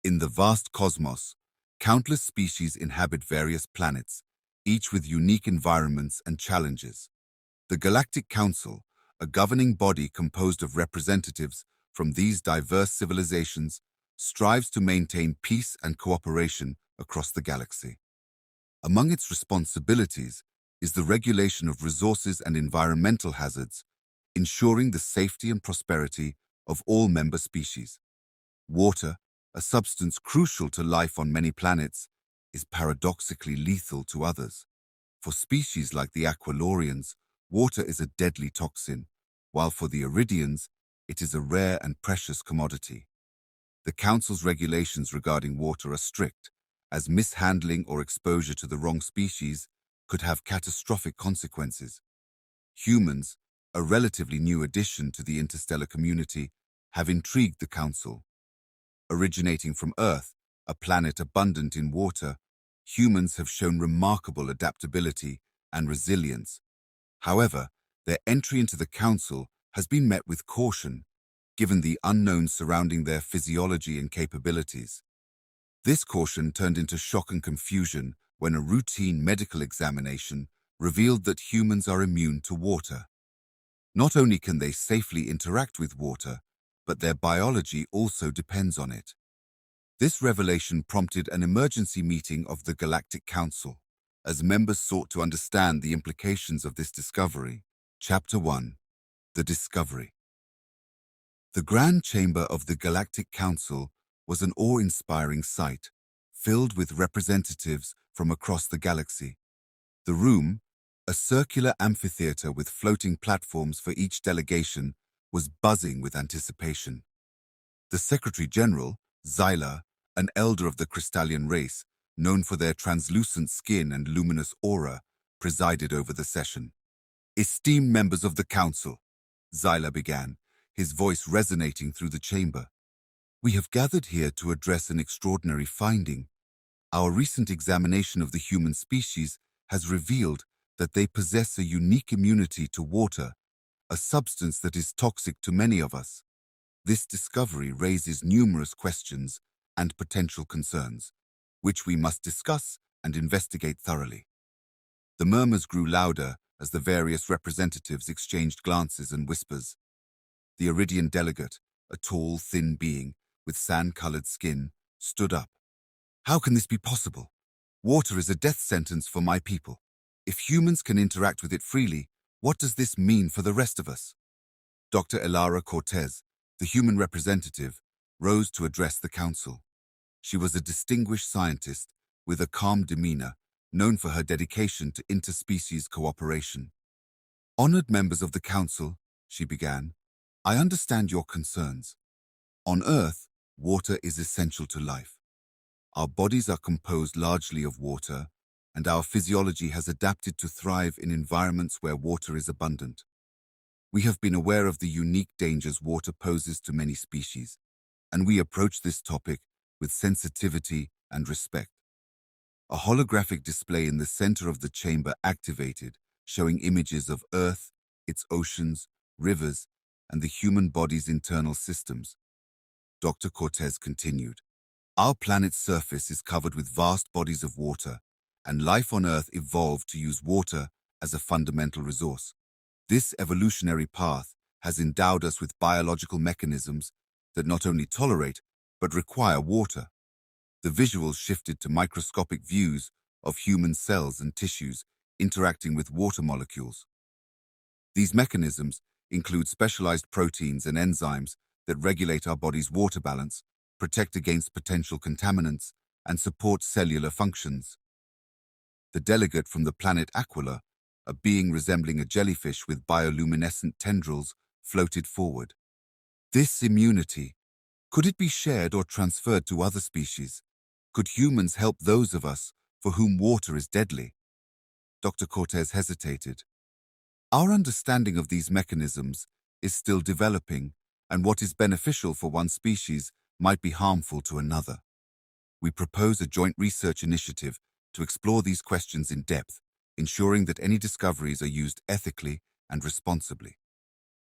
In the vast cosmos, countless species inhabit various planets, each with unique environments and challenges. The Galactic Council, a governing body composed of representatives from these diverse civilizations, strives to maintain peace and cooperation across the galaxy. Among its responsibilities is the regulation of resources and environmental hazards, ensuring the safety and prosperity of all member species. Water, a substance crucial to life on many planets, is paradoxically lethal to others. For species like the Aquilorians, water is a deadly toxin, while for the Iridians, it is a rare and precious commodity. The Council's regulations regarding water are strict, as mishandling or exposure to the wrong species could have catastrophic consequences. Humans, a relatively new addition to the interstellar community, have intrigued the Council. Originating from Earth, a planet abundant in water, humans have shown remarkable adaptability and resilience. However, their entry into the Council has been met with caution, given the unknowns surrounding their physiology and capabilities. This caution turned into shock and confusion when a routine medical examination revealed that humans are immune to water. Not only can they safely interact with water, but their biology also depends on it. This revelation prompted an emergency meeting of the Galactic Council, as members sought to understand the implications of this discovery. Chapter 1. The Discovery. The Grand Chamber of the Galactic Council was an awe-inspiring sight, filled with representatives from across the galaxy. The room, a circular amphitheater with floating platforms for each delegation, was buzzing with anticipation. The Secretary-General, Xyla, an elder of the Crystallian race, known for their translucent skin and luminous aura, presided over the session. "Esteemed members of the Council," Xyla began, his voice resonating through the chamber. "We have gathered here to address an extraordinary finding. Our recent examination of the human species has revealed that they possess a unique immunity to water, a substance that is toxic to many of us. This discovery raises numerous questions and potential concerns, which we must discuss and investigate thoroughly." The murmurs grew louder as the various representatives exchanged glances and whispers. The Iridian delegate, a tall, thin being with sand-colored skin, stood up. "How can this be possible? Water is a death sentence for my people. If humans can interact with it freely, what does this mean for the rest of us?" Dr. Elara Cortez, the human representative, rose to address the council. She was a distinguished scientist with a calm demeanor, known for her dedication to interspecies cooperation. "Honored members of the council," she began, "I understand your concerns. On Earth, water is essential to life. Our bodies are composed largely of water, and our physiology has adapted to thrive in environments where water is abundant. We have been aware of the unique dangers water poses to many species, and we approach this topic with sensitivity and respect." A holographic display in the center of the chamber activated, showing images of Earth, its oceans, rivers, and the human body's internal systems. Dr. Cortez continued, "Our planet's surface is covered with vast bodies of water, and life on Earth evolved to use water as a fundamental resource. This evolutionary path has endowed us with biological mechanisms that not only tolerate, but require water." The visuals shifted to microscopic views of human cells and tissues interacting with water molecules. These mechanisms include specialized proteins and enzymes that regulate our body's water balance, protect against potential contaminants, and support cellular functions. The delegate from the planet Aquila, a being resembling a jellyfish with bioluminescent tendrils, floated forward. "This immunity, could it be shared or transferred to other species? Could humans help those of us for whom water is deadly?" Dr. Cortez hesitated. "Our understanding of these mechanisms is still developing, and what is beneficial for one species might be harmful to another. We propose a joint research initiative to explore these questions in depth, ensuring that any discoveries are used ethically and responsibly."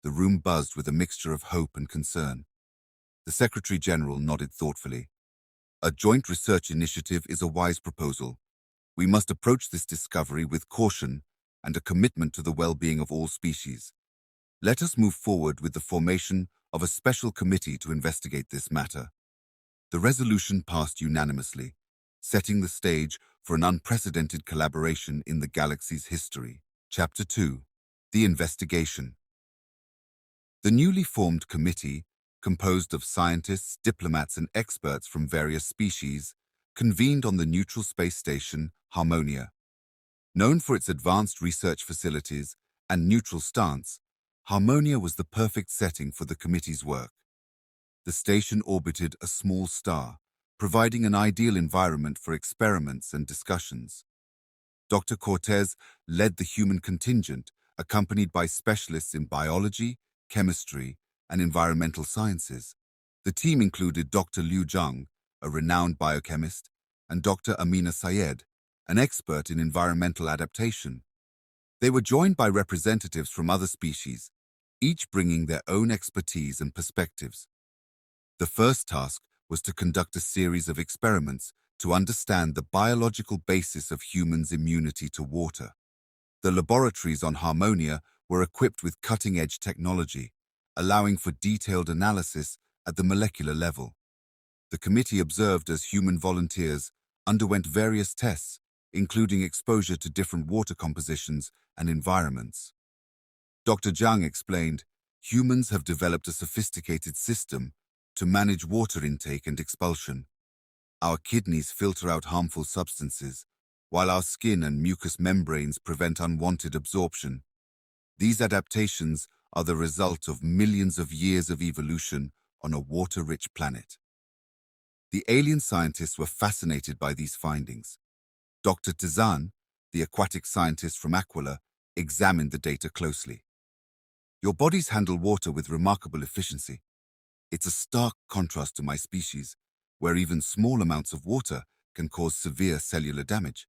The room buzzed with a mixture of hope and concern. The Secretary-General nodded thoughtfully. A joint research initiative is a wise proposal. We must approach this discovery with caution and a commitment to the well-being of all species. Let us move forward with the formation of a special committee to investigate this matter. The resolution passed unanimously, setting the stage for an unprecedented collaboration in the galaxy's history. Chapter 2. The Investigation. The newly formed committee, composed of scientists, diplomats, and experts from various species, convened on the neutral space station Harmonia. Known for its advanced research facilities and neutral stance, Harmonia was the perfect setting for the committee's work. The station orbited a small star, providing an ideal environment for experiments and discussions. Dr. Cortez led the human contingent, accompanied by specialists in biology, chemistry, and environmental sciences. The team included Dr. Liu Zhang, a renowned biochemist, and Dr. Amina Syed, an expert in environmental adaptation. They were joined by representatives from other species, each bringing their own expertise and perspectives. The first task was to conduct a series of experiments to understand the biological basis of humans' immunity to water. The laboratories on Harmonia were equipped with cutting-edge technology, allowing for detailed analysis at the molecular level. The committee observed as human volunteers underwent various tests, including exposure to different water compositions and environments. Dr. Zhang explained, humans have developed a sophisticated system to manage water intake and expulsion. Our kidneys filter out harmful substances, while our skin and mucous membranes prevent unwanted absorption. These adaptations are the result of millions of years of evolution on a water-rich planet. The alien scientists were fascinated by these findings. Dr. Tizan, the aquatic scientist from Aquila, examined the data closely. Your bodies handle water with remarkable efficiency. It's a stark contrast to my species, where even small amounts of water can cause severe cellular damage.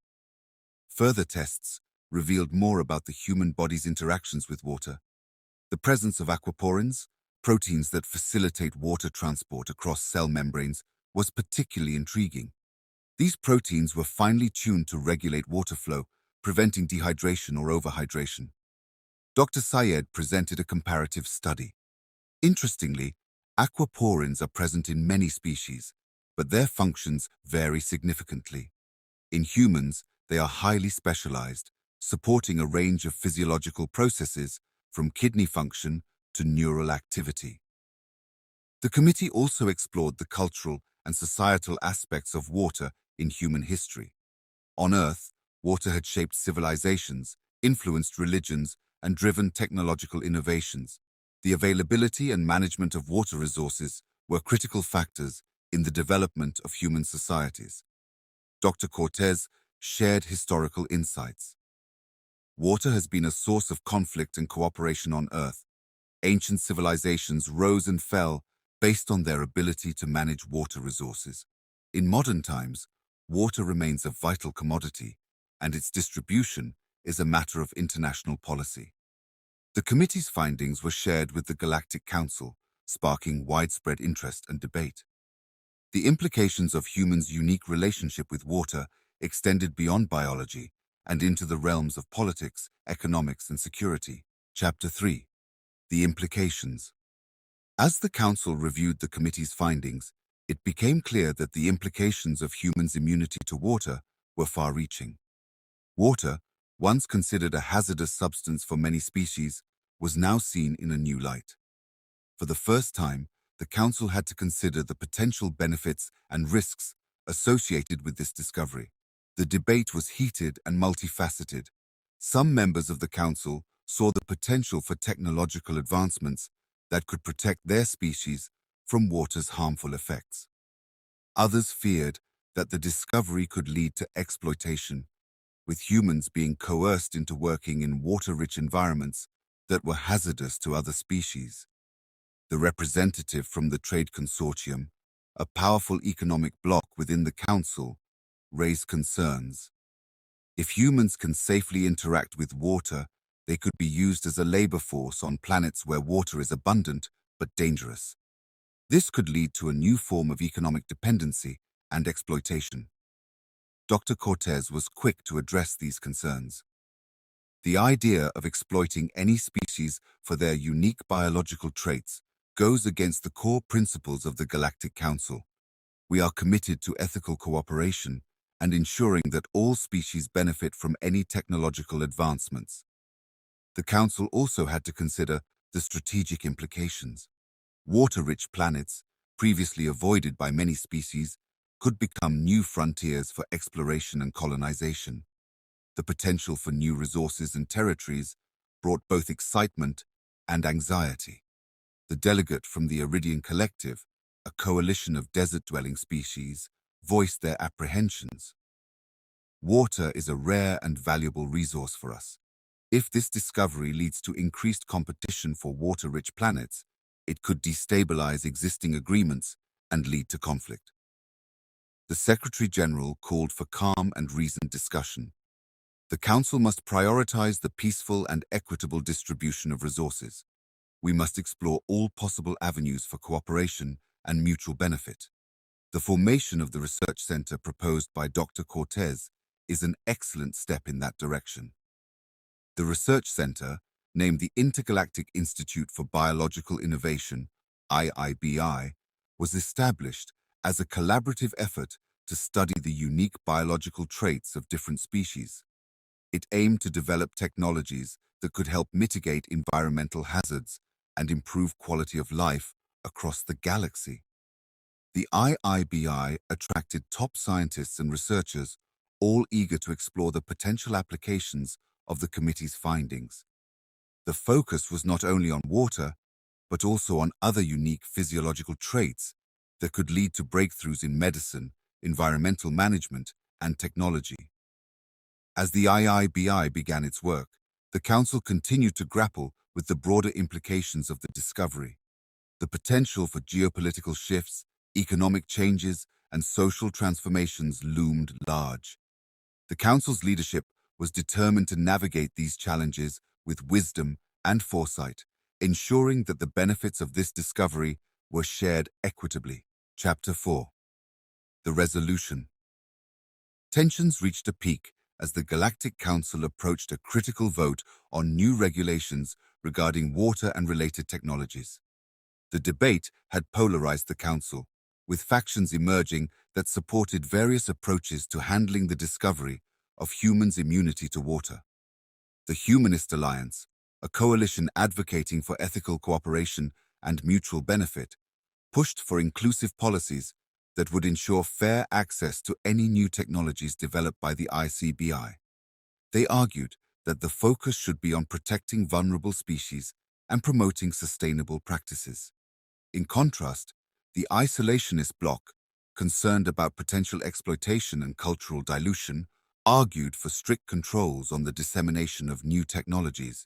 Further tests revealed more about the human body's interactions with water. The presence of aquaporins, proteins that facilitate water transport across cell membranes, was particularly intriguing. These proteins were finely tuned to regulate water flow, preventing dehydration or overhydration. Dr. Syed presented a comparative study. Interestingly, aquaporins are present in many species, but their functions vary significantly. In humans, they are highly specialized, supporting a range of physiological processes from kidney function to neural activity. The committee also explored the cultural and societal aspects of water in human history. On Earth, water had shaped civilizations, influenced religions, and driven technological innovations. The availability and management of water resources were critical factors in the development of human societies. Dr. Cortez shared historical insights. Water has been a source of conflict and cooperation on Earth. Ancient civilizations rose and fell based on their ability to manage water resources. In modern times, water remains a vital commodity, and its distribution is a matter of international policy. The committee's findings were shared with the Galactic Council, sparking widespread interest and debate. The implications of humans' unique relationship with water extended beyond biology and into the realms of politics, economics, and security. Chapter 3. The Implications. As the Council reviewed the committee's findings, it became clear that the implications of humans' immunity to water were far-reaching. Water, once considered a hazardous substance for many species, was now seen in a new light. For the first time, the Council had to consider the potential benefits and risks associated with this discovery. The debate was heated and multifaceted. Some members of the Council saw the potential for technological advancements that could protect their species from water's harmful effects. Others feared that the discovery could lead to exploitation, with humans being coerced into working in water-rich environments that were hazardous to other species. The representative from the Trade Consortium, a powerful economic bloc within the Council, raised concerns. If humans can safely interact with water, they could be used as a labor force on planets where water is abundant but dangerous. This could lead to a new form of economic dependency and exploitation. Dr. Cortez was quick to address these concerns. The idea of exploiting any species for their unique biological traits goes against the core principles of the Galactic Council. We are committed to ethical cooperation and ensuring that all species benefit from any technological advancements. The Council also had to consider the strategic implications. Water-rich planets, previously avoided by many species, could become new frontiers for exploration and colonization. The potential for new resources and territories brought both excitement and anxiety. The delegate from the Iridian Collective, a coalition of desert-dwelling species, voiced their apprehensions. Water is a rare and valuable resource for us. If this discovery leads to increased competition for water-rich planets, it could destabilize existing agreements and lead to conflict. The Secretary-General called for calm and reasoned discussion. The Council must prioritize the peaceful and equitable distribution of resources. We must explore all possible avenues for cooperation and mutual benefit. The formation of the research center proposed by Dr. Cortez is an excellent step in that direction. The research center, named the Intergalactic Institute for Biological Innovation, IIBI, was established as a collaborative effort to study the unique biological traits of different species. It aimed to develop technologies that could help mitigate environmental hazards and improve quality of life across the galaxy. The IIBI attracted top scientists and researchers, all eager to explore the potential applications of the committee's findings. The focus was not only on water, but also on other unique physiological traits that could lead to breakthroughs in medicine, environmental management, and technology. As the IIBI began its work, the Council continued to grapple with the broader implications of the discovery. The potential for geopolitical shifts, economic changes, and social transformations loomed large. The Council's leadership was determined to navigate these challenges with wisdom and foresight, ensuring that the benefits of this discovery were shared equitably. Chapter 4. The Resolution. Tensions reached a peak as the Galactic Council approached a critical vote on new regulations regarding water and related technologies. The debate had polarized the Council, with factions emerging that supported various approaches to handling the discovery of humans' immunity to water. The Humanist Alliance, a coalition advocating for ethical cooperation and mutual benefit, pushed for inclusive policies that would ensure fair access to any new technologies developed by the ICBI. They argued that the focus should be on protecting vulnerable species and promoting sustainable practices. In contrast, the isolationist bloc, concerned about potential exploitation and cultural dilution, argued for strict controls on the dissemination of new technologies.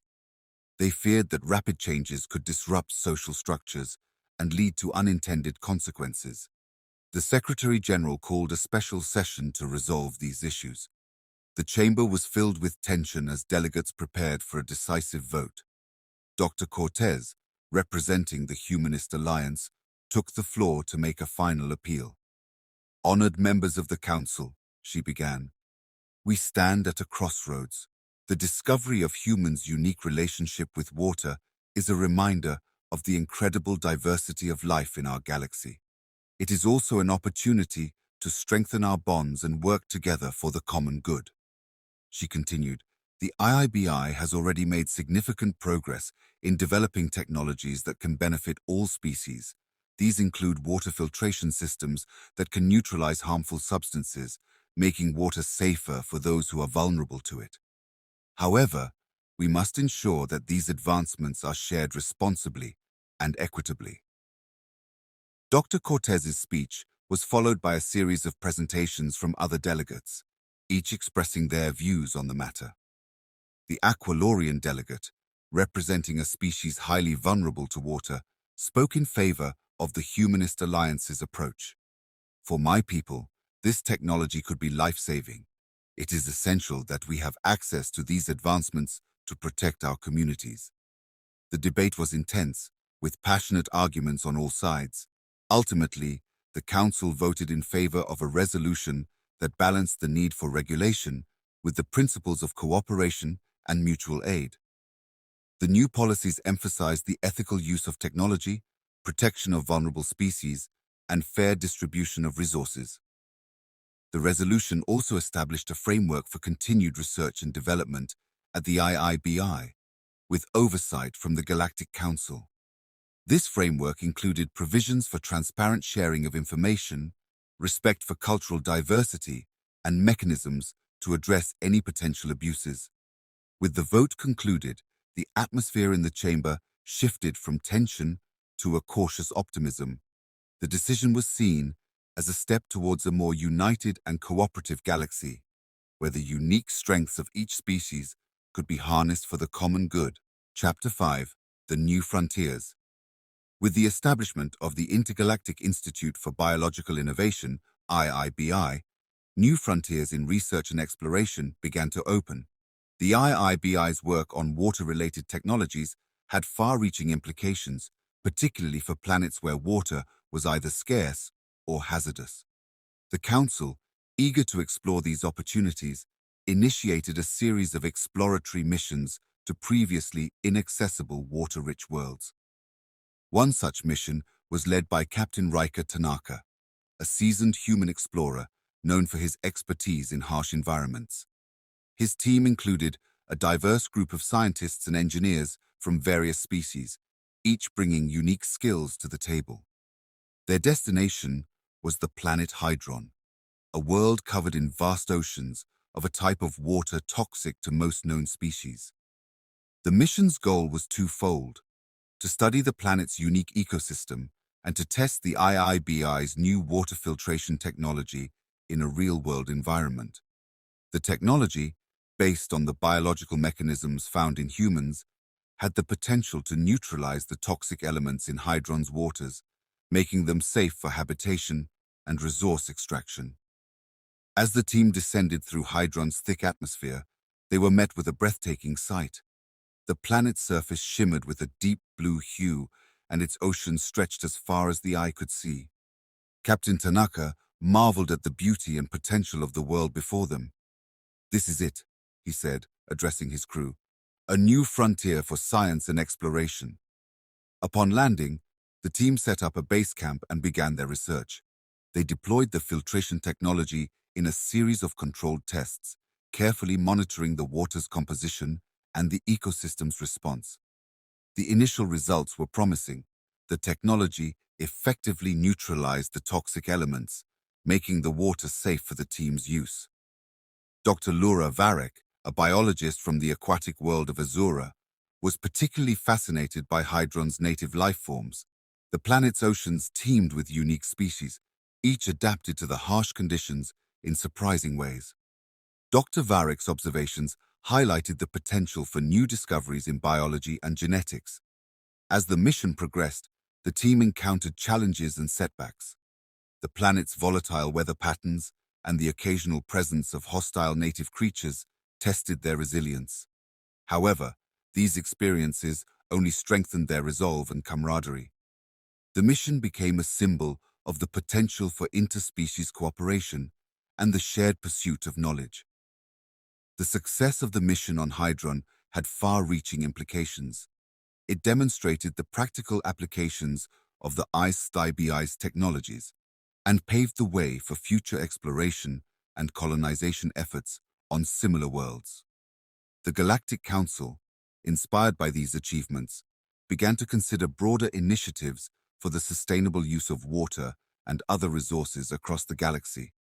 They feared that rapid changes could disrupt social structures and lead to unintended consequences. The Secretary-General called a special session to resolve these issues. The chamber was filled with tension as delegates prepared for a decisive vote. Dr. Cortez, representing the Humanist Alliance, took the floor to make a final appeal. "Honored members of the Council," she began, "we stand at a crossroads. The discovery of humans' unique relationship with water is a reminder of the incredible diversity of life in our galaxy. It is also an opportunity to strengthen our bonds and work together for the common good." She continued, "The IIBI has already made significant progress in developing technologies that can benefit all species. These include water filtration systems that can neutralize harmful substances, making water safer for those who are vulnerable to it. However, we must ensure that these advancements are shared responsibly and equitably." Dr. Cortez's speech was followed by a series of presentations from other delegates, each expressing their views on the matter. The Aqualorian delegate, representing a species highly vulnerable to water, spoke in favor of the Humanist Alliance's approach. "For my people, this technology could be life-saving. It is essential that we have access to these advancements to protect our communities." The debate was intense, with passionate arguments on all sides. Ultimately, the Council voted in favor of a resolution that balanced the need for regulation with the principles of cooperation and mutual aid. The new policies emphasized the ethical use of technology, protection of vulnerable species, and fair distribution of resources. The resolution also established a framework for continued research and development at the IIBI, with oversight from the Galactic Council. This framework included provisions for transparent sharing of information, respect for cultural diversity, and mechanisms to address any potential abuses. With the vote concluded, the atmosphere in the chamber shifted from tension to a cautious optimism. The decision was seen as a step towards a more united and cooperative galaxy, where the unique strengths of each species could be harnessed for the common good. Chapter 5: The New Frontiers. With the establishment of the Intergalactic Institute for Biological Innovation, IIBI, new frontiers in research and exploration began to open. The IIBI's work on water-related technologies had far-reaching implications, particularly for planets where water was either scarce or hazardous. The Council, eager to explore these opportunities, initiated a series of exploratory missions to previously inaccessible water-rich worlds. One such mission was led by Captain Riker Tanaka, a seasoned human explorer known for his expertise in harsh environments. His team included a diverse group of scientists and engineers from various species, each bringing unique skills to the table. Their destination was the planet Hydron, a world covered in vast oceans of a type of water toxic to most known species. The mission's goal was twofold: to study the planet's unique ecosystem and to test the IIBI's new water filtration technology in a real-world environment. The technology, based on the biological mechanisms found in humans, had the potential to neutralize the toxic elements in Hydron's waters, making them safe for habitation and resource extraction. As the team descended through Hydron's thick atmosphere, they were met with a breathtaking sight. The planet's surface shimmered with a deep blue hue, and its ocean stretched as far as the eye could see. Captain Tanaka marveled at the beauty and potential of the world before them. "This is it," he said, addressing his crew, "a new frontier for science and exploration." Upon landing, the team set up a base camp and began their research. They deployed the filtration technology in a series of controlled tests, carefully monitoring the water's composition and the ecosystem's response. The initial results were promising. The technology effectively neutralized the toxic elements, making the water safe for the team's use. Dr. Laura Varek, a biologist from the aquatic world of Azura, was particularly fascinated by Hydron's native life forms. The planet's oceans teemed with unique species, each adapted to the harsh conditions in surprising ways. Dr. Varek's observations highlighted the potential for new discoveries in biology and genetics. As the mission progressed, the team encountered challenges and setbacks. The planet's volatile weather patterns and the occasional presence of hostile native creatures tested their resilience. However, these experiences only strengthened their resolve and camaraderie. The mission became a symbol of the potential for interspecies cooperation and the shared pursuit of knowledge. The success of the mission on Hydron had far-reaching implications. It demonstrated the practical applications of the IIBI's technologies and paved the way for future exploration and colonization efforts on similar worlds. The Galactic Council, inspired by these achievements, began to consider broader initiatives for the sustainable use of water and other resources across the galaxy.